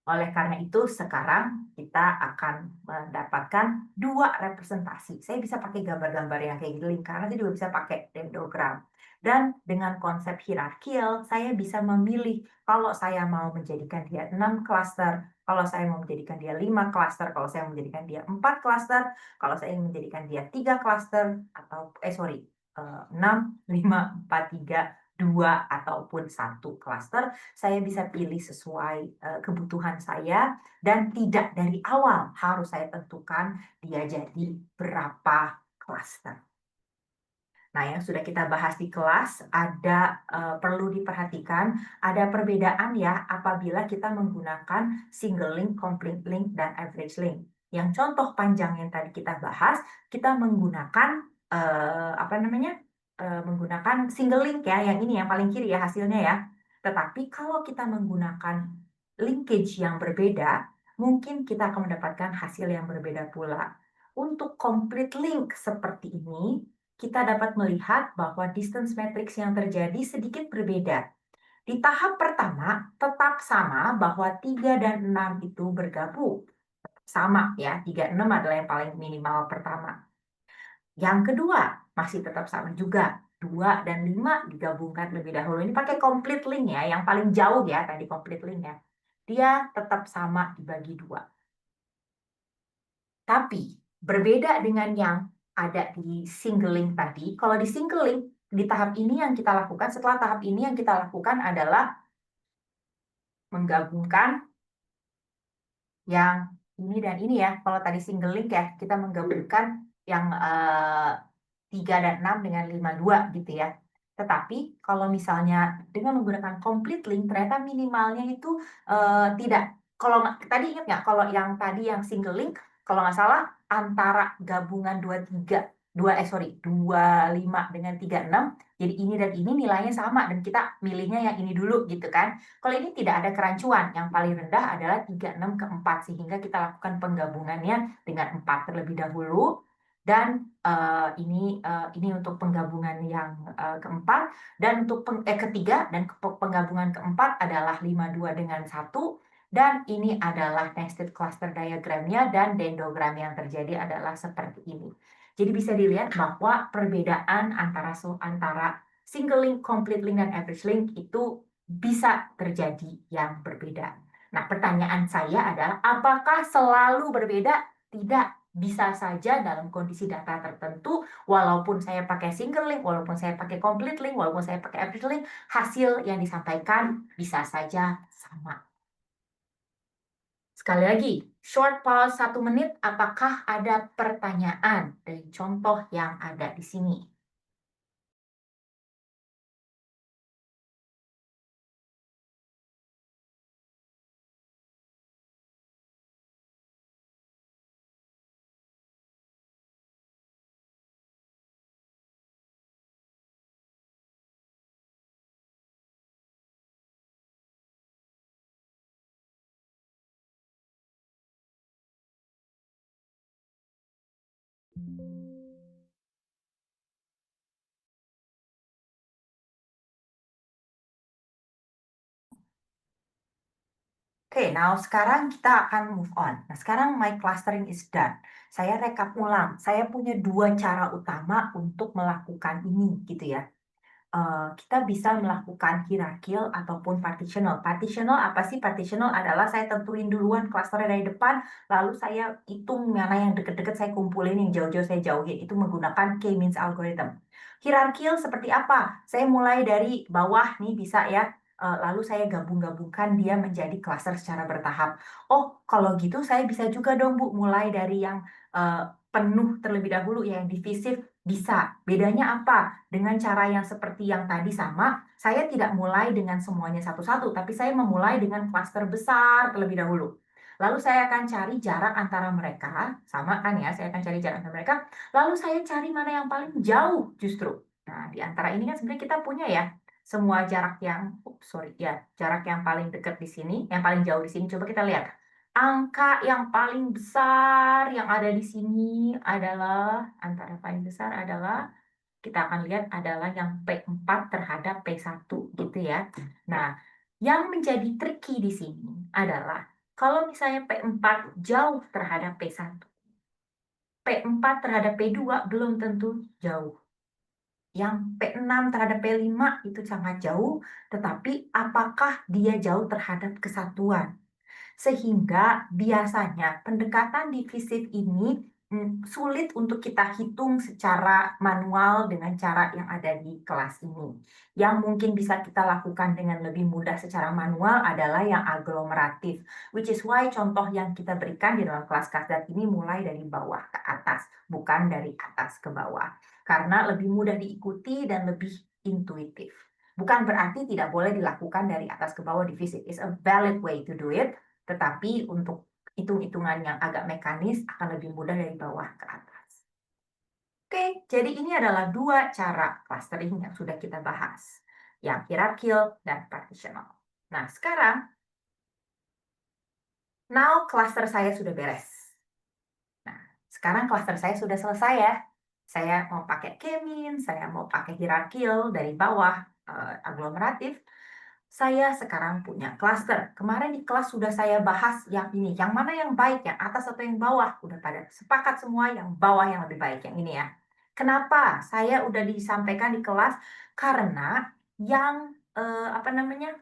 Oleh karena itu, sekarang kita akan mendapatkan dua representasi. Saya bisa pakai gambar-gambar yang kayak gitu, lingkaran, saya juga bisa pakai dendrogram. Dan dengan konsep hierarkial, saya bisa memilih kalau saya mau menjadikan dia 6 klaster, kalau saya mau menjadikan dia 5 klaster, kalau saya mau menjadikan dia 4 klaster, kalau saya ingin menjadikan dia 3 klaster, atau, 6, 5, 4, 3, 2, ataupun 1 klaster, saya bisa pilih sesuai kebutuhan saya dan tidak dari awal harus saya tentukan dia jadi berapa klaster. Nah, yang sudah kita bahas di kelas ada perlu diperhatikan ada perbedaan ya apabila kita menggunakan single link, complete link, dan average link. Yang contoh panjang yang tadi kita bahas, kita menggunakan apa namanya? Menggunakan single link ya, yang ini yang paling kiri ya hasilnya ya. Tetapi kalau kita menggunakan linkage yang berbeda, mungkin kita akan mendapatkan hasil yang berbeda pula. Untuk complete link seperti ini, kita dapat melihat bahwa distance matrix yang terjadi sedikit berbeda. Di tahap pertama, tetap sama bahwa 3 dan 6 itu bergabung. Sama ya, 3, 6 adalah yang paling minimal pertama. Yang kedua, masih tetap sama juga. 2 dan 5 digabungkan lebih dahulu. Ini pakai complete link ya, yang paling jauh ya, tadi complete link ya. Dia tetap sama dibagi 2. Tapi berbeda dengan yang ada di single link tadi, kalau di single link di tahap ini yang kita lakukan, setelah tahap ini yang kita lakukan adalah menggabungkan yang ini dan ini ya. Kalau tadi single link ya, kita menggabungkan yang 3 dan 6 dengan 5, 2 gitu ya. Tetapi kalau misalnya dengan menggunakan complete link, ternyata minimalnya itu tidak. Kalau tadi ingat nggak, kalau yang tadi yang single link, kalau nggak salah antara gabungan 25 dengan 36, jadi ini dan ini nilainya sama dan kita milihnya yang ini dulu gitu kan. Kalau ini tidak ada kerancuan, yang paling rendah adalah 36 ke 4 sehingga kita lakukan penggabungannya dengan 4 terlebih dahulu. Dan ini untuk penggabungan yang keempat, dan untuk ketiga, dan penggabungan keempat adalah 52 dengan 1, dan ini adalah nested cluster diagramnya, dan dendrogram yang terjadi adalah seperti ini. Jadi bisa dilihat bahwa perbedaan antara single link, complete link, dan average link itu bisa terjadi yang berbeda. Nah, pertanyaan saya adalah apakah selalu berbeda? Tidak. Bisa saja dalam kondisi data tertentu, walaupun saya pakai single link, walaupun saya pakai complete link, walaupun saya pakai average link, hasil yang disampaikan bisa saja sama. Sekali lagi, short pause 1 menit, apakah ada pertanyaan dari contoh yang ada di sini? Oke, now sekarang kita akan move on. Nah, sekarang my clustering is done. Saya rekap ulang. Saya punya 2 cara utama untuk melakukan ini, gitu ya. Kita bisa melakukan hierarkial ataupun partitional. Partitional apa sih? Partitional adalah saya tentuin duluan klasternya dari depan, lalu saya hitung mana yang deket-deket saya kumpulin, yang jauh-jauh saya jauhin. Itu menggunakan K-means algorithm. Hierarkial seperti apa? Saya mulai dari bawah nih bisa ya. Lalu saya gabung-gabungkan dia menjadi klaster secara bertahap. Oh, kalau gitu saya bisa juga dong Bu, mulai dari yang penuh terlebih dahulu, yang divisif bisa. Bedanya apa? Dengan cara yang seperti yang tadi sama, saya tidak mulai dengan semuanya satu-satu, tapi saya memulai dengan klaster besar terlebih dahulu. Lalu saya akan cari jarak antara mereka, sama kan ya, saya akan cari jarak antara mereka, lalu saya cari mana yang paling jauh justru. Nah, di antara ini kan sebenarnya kita punya ya, semua jarak yang, jarak yang paling dekat di sini, yang paling jauh di sini, coba kita lihat. Angka yang paling besar yang ada di sini adalah, antara paling besar adalah, kita akan lihat adalah yang P4 terhadap P1 gitu ya. Nah, yang menjadi tricky di sini adalah Kalau misalnya P4 jauh terhadap P1, P4 terhadap P2 belum tentu jauh. Yang P6 terhadap P5 itu sangat jauh, tetapi apakah dia jauh terhadap kesatuan? Sehingga biasanya pendekatan divisif ini sulit untuk kita hitung secara manual dengan cara yang ada di kelas ini. Yang mungkin bisa kita lakukan dengan lebih mudah secara manual adalah yang aglomeratif, which is why contoh yang kita berikan di dalam kelas kasdat ini mulai dari bawah ke atas, bukan dari atas ke bawah. Karena lebih mudah diikuti dan lebih intuitif. Bukan berarti tidak boleh dilakukan dari atas ke bawah divisif. It's a valid way to do it, tetapi untuk hitung-hitungan yang agak mekanis akan lebih mudah dari bawah ke atas. Oke, jadi ini adalah dua cara clustering yang sudah kita bahas, yang hierarkial dan partitional. Nah, sekarang, now cluster saya sudah beres. Nah, sekarang cluster saya sudah selesai ya. Saya mau pakai k-mean, saya mau pakai hierarkial dari bawah, aglomeratif. Saya sekarang punya cluster. Kemarin di kelas sudah saya bahas yang ini. Yang mana yang baik, yang atas atau yang bawah? Udah pada sepakat semua yang bawah yang lebih baik, yang ini ya. Kenapa? Saya udah disampaikan di kelas karena yang apa namanya?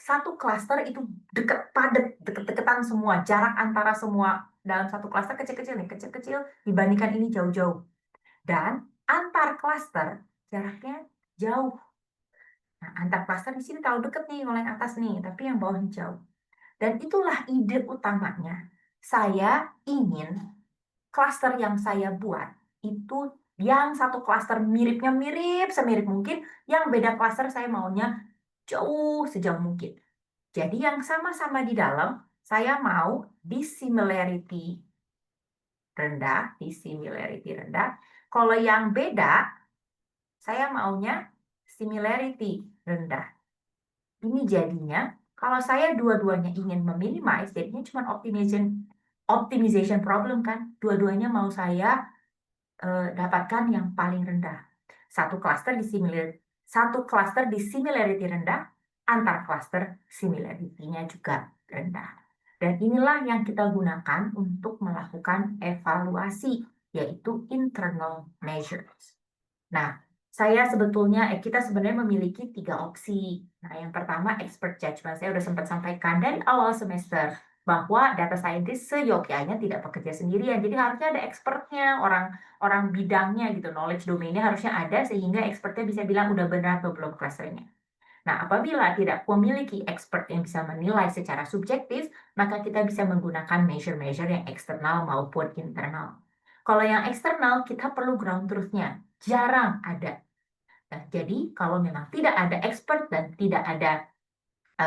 Satu cluster itu deket padat, deket-deketan semua. Jarak antara semua dalam satu cluster kecil-kecil nih, kecil-kecil dibandingkan ini jauh-jauh. Dan antar cluster jaraknya jauh. Nah, antar cluster di sini terlalu deket nih kalau yang atas nih, tapi yang bawah jauh. Dan itulah ide utamanya. Saya ingin cluster yang saya buat itu yang satu cluster miripnya mirip semirip mungkin, yang beda cluster saya maunya jauh sejauh mungkin. Jadi yang sama-sama di dalam, saya mau dissimilarity rendah. Kalau yang beda, saya maunya similarity rendah. Ini jadinya, kalau saya dua-duanya ingin meminimize, jadinya cuma optimization problem kan. Dua-duanya mau saya dapatkan yang paling rendah. Satu cluster di similarity rendah, antar cluster similarity-nya juga rendah. Dan inilah yang kita gunakan untuk melakukan evaluasi, yaitu internal measures. Nah, kita sebenarnya memiliki 3 opsi. Nah, yang pertama expert judgment. Saya udah sempat sampaikan dari awal semester bahwa data scientist seyogyanya tidak bekerja sendirian. Jadi harusnya ada expertnya, orang bidangnya gitu, knowledge domainnya harusnya ada sehingga expertnya bisa bilang udah benar atau belum clusternya. Nah, apabila tidak memiliki expert yang bisa menilai secara subjektif, maka kita bisa menggunakan measure-measure yang eksternal maupun internal. Kalau yang eksternal, kita perlu ground truth-nya. Jarang ada. Nah, jadi kalau memang tidak ada expert dan tidak ada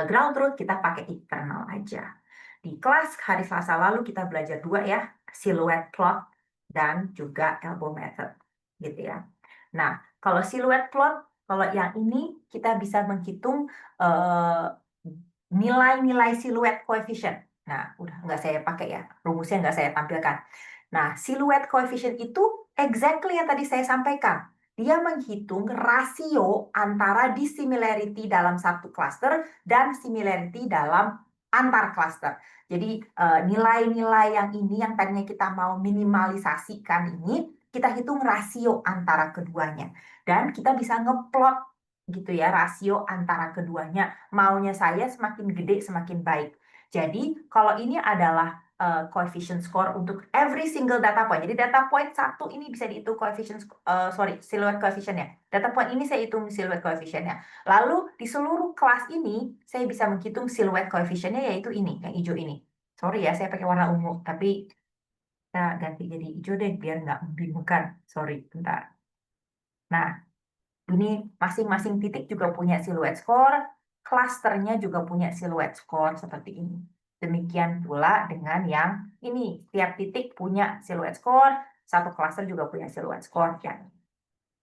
ground truth, kita pakai internal aja. Di kelas hari Selasa lalu kita belajar dua ya, silhouette plot dan juga elbow method. Gitu ya. Nah, kalau silhouette plot, kalau yang ini kita bisa menghitung nilai-nilai silhouette coefficient. Nah, udah nggak saya pakai ya, rumusnya nggak saya tampilkan. Nah, silhouette coefficient itu exactly yang tadi saya sampaikan. Dia menghitung rasio antara dissimilarity dalam satu cluster dan similarity dalam antar cluster. Jadi nilai-nilai yang ini yang tadinya kita mau minimalisasikan ini, kita hitung rasio antara keduanya. Dan kita bisa ngeplot gitu ya rasio antara keduanya. Maunya saya semakin gede semakin baik. Jadi kalau ini adalah coefficient score untuk every single data point. Jadi data point satu ini bisa dihitung silhouette coefficientnya. Data point ini saya hitung silhouette coefficientnya. Lalu di seluruh kelas ini saya bisa menghitung silhouette coefficientnya yaitu ini, yang hijau ini. Sorry ya, saya pakai warna ungu, tapi kita ganti jadi hijau deh biar nggak membingungkan. Sorry, bentar. Nah, ini masing-masing titik juga punya silhouette score, klasternya juga punya silhouette score seperti ini. Demikian pula dengan yang ini, tiap titik punya silhouette score, satu klaster juga punya silhouette score.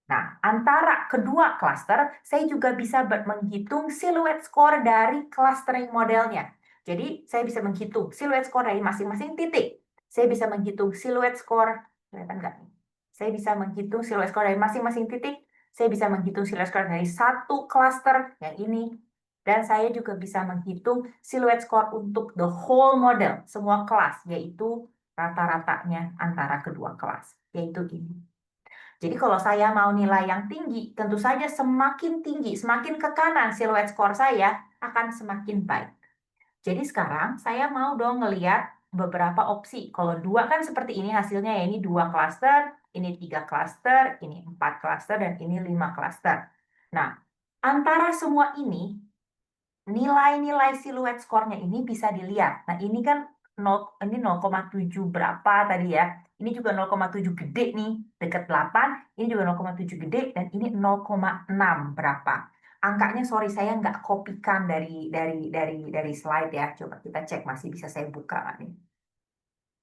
Nah, antara kedua klaster, saya juga bisa menghitung silhouette score dari clustering modelnya. Jadi, saya bisa menghitung silhouette score dari masing-masing titik. Saya bisa menghitung silhouette score, kelihatan nggak? Saya bisa menghitung silhouette score dari masing-masing titik. Saya bisa menghitung silhouette score dari satu cluster, yang ini. Dan saya juga bisa menghitung siluet skor untuk the whole model, semua kelas, yaitu rata-ratanya antara kedua kelas, yaitu ini. Jadi kalau saya mau nilai yang tinggi, tentu saja semakin tinggi, semakin ke kanan siluet skor saya akan semakin baik. Jadi sekarang saya mau dong ngelihat beberapa opsi. Kalau dua kan seperti ini hasilnya ya, ini 2 klaster, ini 3 klaster, ini 4 klaster, dan ini 5 klaster. Nah, antara semua ini, nilai-nilai siluet skornya ini bisa dilihat. Nah, ini kan 0, ini 0,7 berapa tadi ya. Ini juga 0,7 gede nih, dekat 8. Ini juga 0,7 gede, dan ini 0,6 berapa. Angkanya, sorry, saya nggak kopikan dari slide ya. Coba kita cek, masih bisa saya buka nggak nih.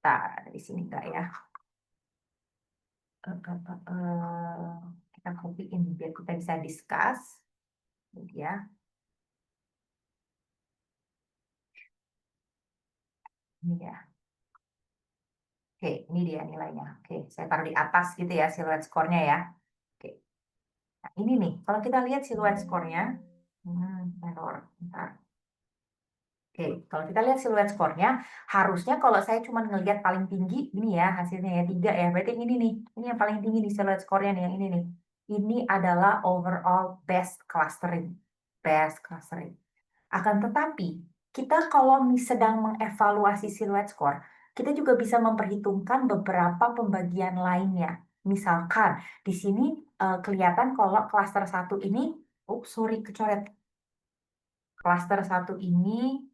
Nah, dari sini nggak ya. Kita copyin biar kita bisa discuss. Ini ya. Ini ya. Oke, ini dia nilainya. Oke, saya taruh di atas gitu ya siluet skornya ya. Oke, nah ini nih, kalau kita lihat siluet skornya, error, bentar. Oke, kalau kita lihat siluet skornya, harusnya kalau saya cuma ngelihat paling tinggi, ini ya hasilnya ya 3 ya, berarti ini nih, ini yang paling tinggi di siluet skornya nih, yang ini nih. Ini adalah overall best clustering. Best clustering. Akan tetapi, kita kalau sedang mengevaluasi siluet skor, kita juga bisa memperhitungkan beberapa pembagian lainnya. Misalkan, di sini kelihatan kalau klaster satu ini, oh sorry, kecoret. Klaster satu ini,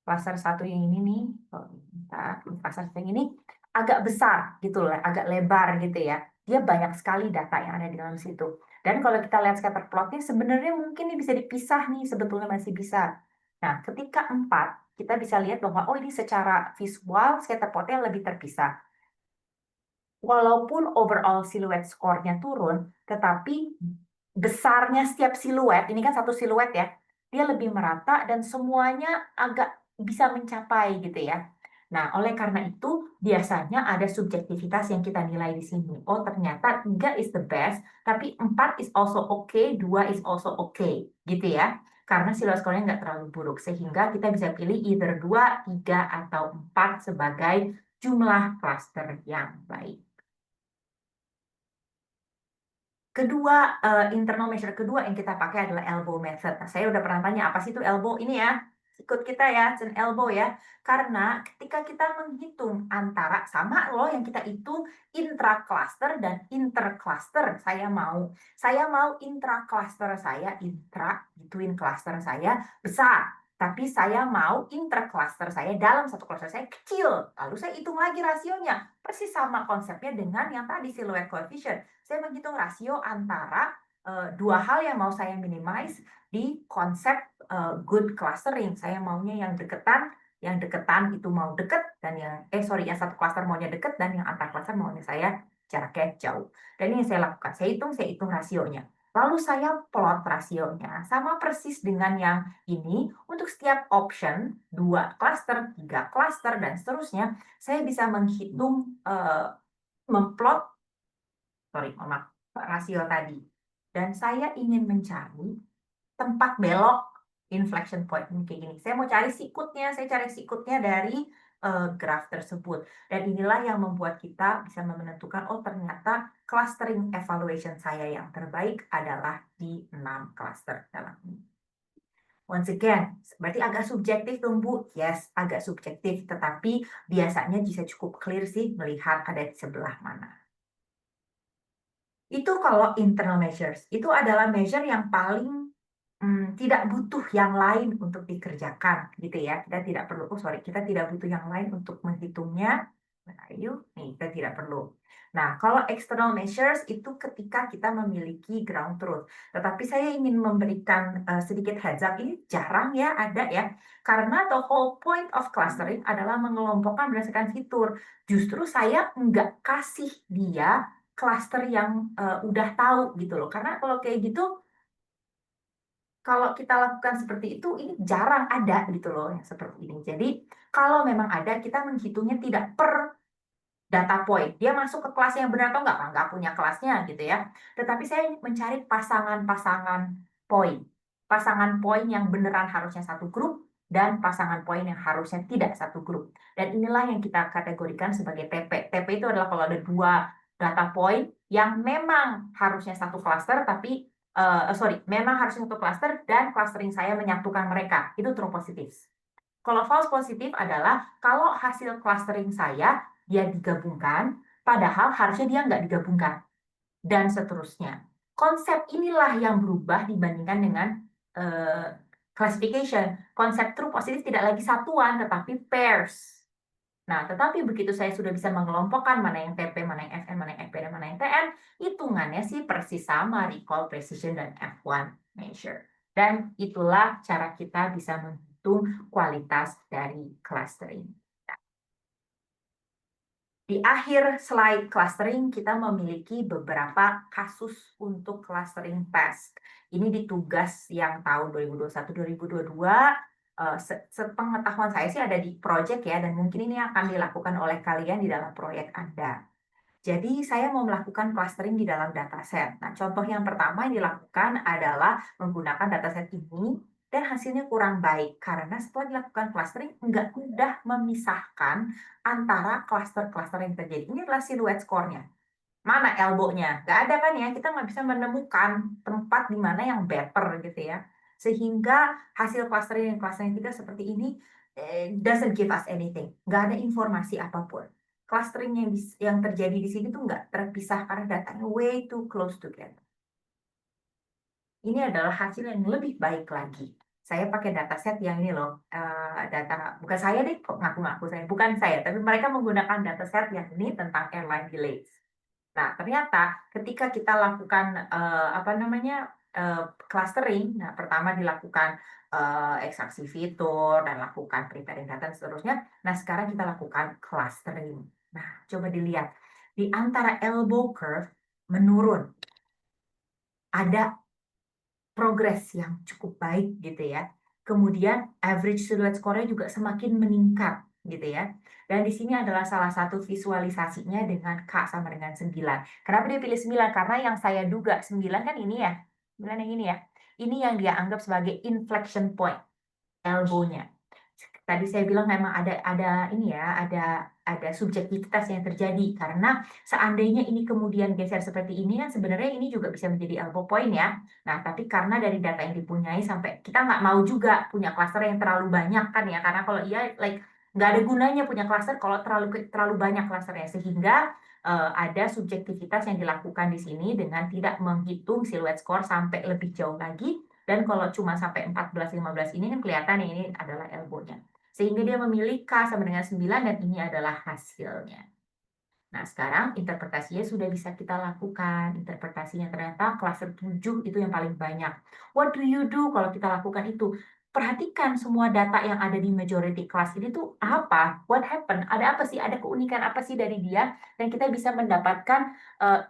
klaster satu yang ini nih, oh, bentar, klaster satu yang ini agak besar gitu loh, agak lebar gitu ya. Dia banyak sekali data yang ada di dalam situ. Dan kalau kita lihat scatter plotnya, sebenarnya mungkin ini bisa dipisah nih, sebetulnya masih bisa. Nah, ketika 4, kita bisa lihat bahwa, oh ini secara visual scatter plotnya lebih terpisah. Walaupun overall siluet skornya turun, tetapi besarnya setiap siluet, ini kan satu siluet ya, dia lebih merata dan semuanya agak bisa mencapai gitu ya. Nah, oleh karena itu, biasanya ada subjektivitas yang kita nilai di sini. Oh, ternyata 3 is the best, tapi 4 is also okay, 2 is also okay, gitu ya. Karena siluet skornya nggak terlalu buruk, sehingga kita bisa pilih either 2, 3, atau 4 sebagai jumlah klaster yang baik. Kedua, internal measure kedua yang kita pakai adalah elbow method. Nah, saya udah pernah tanya, apa sih itu elbow? Ini ya, ikut kita ya, Chen elbow ya. Karena ketika kita menghitung antara, sama loh yang kita hitung intra-cluster dan inter-cluster. Saya mau intra-cluster saya, between cluster saya besar. Tapi saya mau inter-cluster saya dalam satu cluster saya kecil. Lalu saya hitung lagi rasionya. Persis sama konsepnya dengan yang tadi silhouette coefficient. Saya menghitung rasio antara dua hal yang mau saya minimize di konsep good clustering. Saya maunya yang deketan itu mau deket, dan yang satu cluster maunya deket, dan yang antar cluster maunya saya jaraknya jauh. Dan ini yang saya lakukan. Saya hitung rasionya. Lalu saya plot rasionya sama persis dengan yang ini untuk setiap option 2 cluster, 3 cluster, dan seterusnya. Saya bisa menghitung memplot maaf, rasio tadi. Dan saya ingin mencari tempat belok inflection point ini kayak gini. Saya mau cari sikutnya, saya cari sikutnya dari graf tersebut. Dan inilah yang membuat kita bisa menentukan, oh ternyata clustering evaluation saya yang terbaik adalah di 6 cluster dalam ini. Once again, berarti agak subjektif dong Bu. Yes, agak subjektif, tetapi biasanya bisa cukup clear sih melihat ada di sebelah mana. Itu kalau internal measures, itu adalah measure yang paling tidak butuh yang lain untuk dikerjakan, gitu ya. Kita tidak perlu, kita tidak butuh yang lain untuk menghitungnya. Ayo, nih kita tidak perlu. Nah, kalau external measures itu ketika kita memiliki ground truth. Tetapi saya ingin memberikan sedikit heads up, ini jarang ya ada ya. Karena the whole point of clustering adalah mengelompokkan berdasarkan fitur. Justru saya nggak kasih dia cluster yang udah tahu gitu loh. Karena kalau kayak gitu, kalau kita lakukan seperti itu, ini jarang ada gitu loh yang seperti ini. Jadi kalau memang ada, kita menghitungnya tidak per data point. Dia masuk ke kelas yang benar atau nggak punya kelasnya gitu ya. Tetapi saya mencari pasangan-pasangan poin. pasangan poin yang beneran harusnya satu grup, dan pasangan poin yang harusnya tidak satu grup. Dan inilah yang kita kategorikan sebagai TP. TP itu adalah kalau ada dua data point yang memang harusnya satu cluster, tapi memang harusnya satu cluster dan clustering saya menyatukan mereka. Itu true positif. Kalau false positif adalah kalau hasil clustering saya dia digabungkan, padahal harusnya dia nggak digabungkan, dan seterusnya. Konsep inilah yang berubah dibandingkan dengan classification. Konsep true positif tidak lagi satuan, tetapi pairs. Nah, tetapi begitu saya sudah bisa mengelompokkan mana yang TP, mana yang FN, mana yang FP, dan mana yang TN, hitungannya sih persis sama, recall, precision, dan F1 measure. Dan itulah cara kita bisa menghitung kualitas dari clustering. Di akhir slide clustering, kita memiliki beberapa kasus untuk clustering test. Ini di tugas yang tahun 2021-2022. Sepengetahuan saya sih ada di project ya, dan mungkin ini akan dilakukan oleh kalian di dalam proyek Anda. Jadi saya mau melakukan clustering di dalam dataset. Nah, contoh yang pertama yang dilakukan adalah menggunakan dataset ini, dan hasilnya kurang baik karena setelah dilakukan clustering nggak mudah memisahkan antara cluster-cluster yang terjadi. Ini adalah silhouette score-nya. Mana elbow-nya? Nggak ada kan ya? Kita nggak bisa menemukan tempat di mana yang better gitu ya. Sehingga hasil clustering yang clustering kita seperti ini doesn't give us anything. Nggak ada informasi apapun. Clustering yang terjadi di sini tuh nggak terpisah karena datanya way too close together. Ini adalah hasil yang lebih baik lagi. Saya pakai dataset yang ini loh, data bukan saya deh, kok ngaku-ngaku saya, bukan saya, tapi mereka menggunakan dataset yang ini tentang airline delays. Nah, ternyata ketika kita lakukan clustering, nah pertama dilakukan ekstraksi fitur dan lakukan preparing data dan seterusnya. Nah, sekarang kita lakukan clustering. Nah, coba dilihat di antara elbow curve menurun, ada progres yang cukup baik gitu ya. Kemudian average silhouette score-nya juga semakin meningkat gitu ya. Dan di sini adalah salah satu visualisasinya dengan K sama dengan 9. Kenapa dia pilih 9? Karena yang saya duga 9 kan ini ya. 9 yang ini ya. Ini yang dia anggap sebagai inflection point, elbow-nya. Tadi saya bilang memang ada ini ya, ada subjektivitas yang terjadi karena seandainya ini kemudian geser seperti ini kan sebenarnya ini juga bisa menjadi elbow point ya. Nah, tapi karena dari data yang dipunyai sampai kita nggak mau juga punya cluster yang terlalu banyak kan ya, karena kalau iya nggak ada gunanya punya cluster kalau terlalu banyak clusternya, sehingga ada subjektivitas yang dilakukan di sini dengan tidak menghitung silhouette score sampai lebih jauh lagi. Dan kalau cuma sampai 14-15 ini kan kelihatan ya, ini adalah elbow-nya. Sehingga dia memilih K sama dengan 9 dan ini adalah hasilnya. Nah, sekarang interpretasinya sudah bisa kita lakukan. Interpretasinya ternyata cluster 7 itu yang paling banyak. What do you do kalau kita lakukan itu? Perhatikan semua data yang ada di majority class ini tuh apa? What happened? Ada apa sih? Ada keunikan apa sih dari dia? Dan kita bisa mendapatkan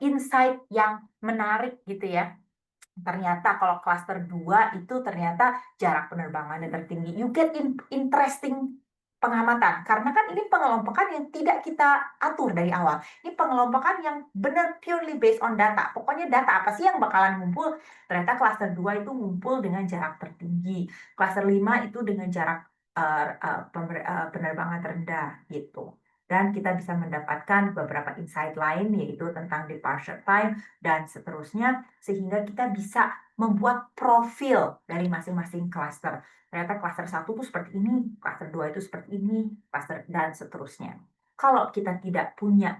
insight yang menarik gitu ya. Ternyata kalau cluster 2 itu ternyata jarak penerbangannya tertinggi. You get interesting pengamatan. Karena kan ini pengelompokan yang tidak kita atur dari awal. Ini pengelompokan yang benar purely based on data. Pokoknya data apa sih yang bakalan ngumpul? Ternyata cluster 2 itu ngumpul dengan jarak tertinggi. Cluster 5 itu dengan jarak penerbangan rendah gitu. Dan kita bisa mendapatkan beberapa insight lain, yaitu tentang departure time dan seterusnya, sehingga kita bisa membuat profil dari masing-masing cluster. Ternyata cluster 1 itu seperti ini, cluster 2 itu seperti ini, cluster dan seterusnya. Kalau kita tidak punya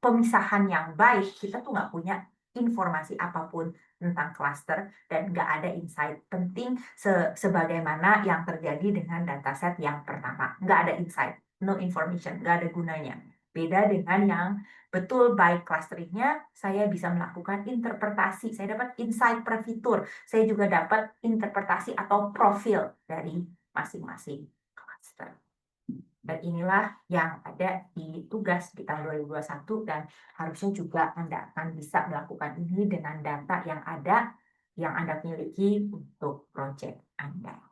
pemisahan yang baik, kita tuh nggak punya informasi apapun tentang cluster dan nggak ada insight penting sebagaimana yang terjadi dengan dataset yang pertama. Nggak ada insight, no information, nggak ada gunanya. Beda dengan yang betul baik clusteringnya, saya bisa melakukan interpretasi, saya dapat insight per fitur, saya juga dapat interpretasi atau profil dari masing-masing cluster. Dan inilah yang ada di tugas di tahun 2021 dan harusnya juga Anda akan bisa melakukan ini dengan data yang ada, yang Anda miliki untuk proyek Anda.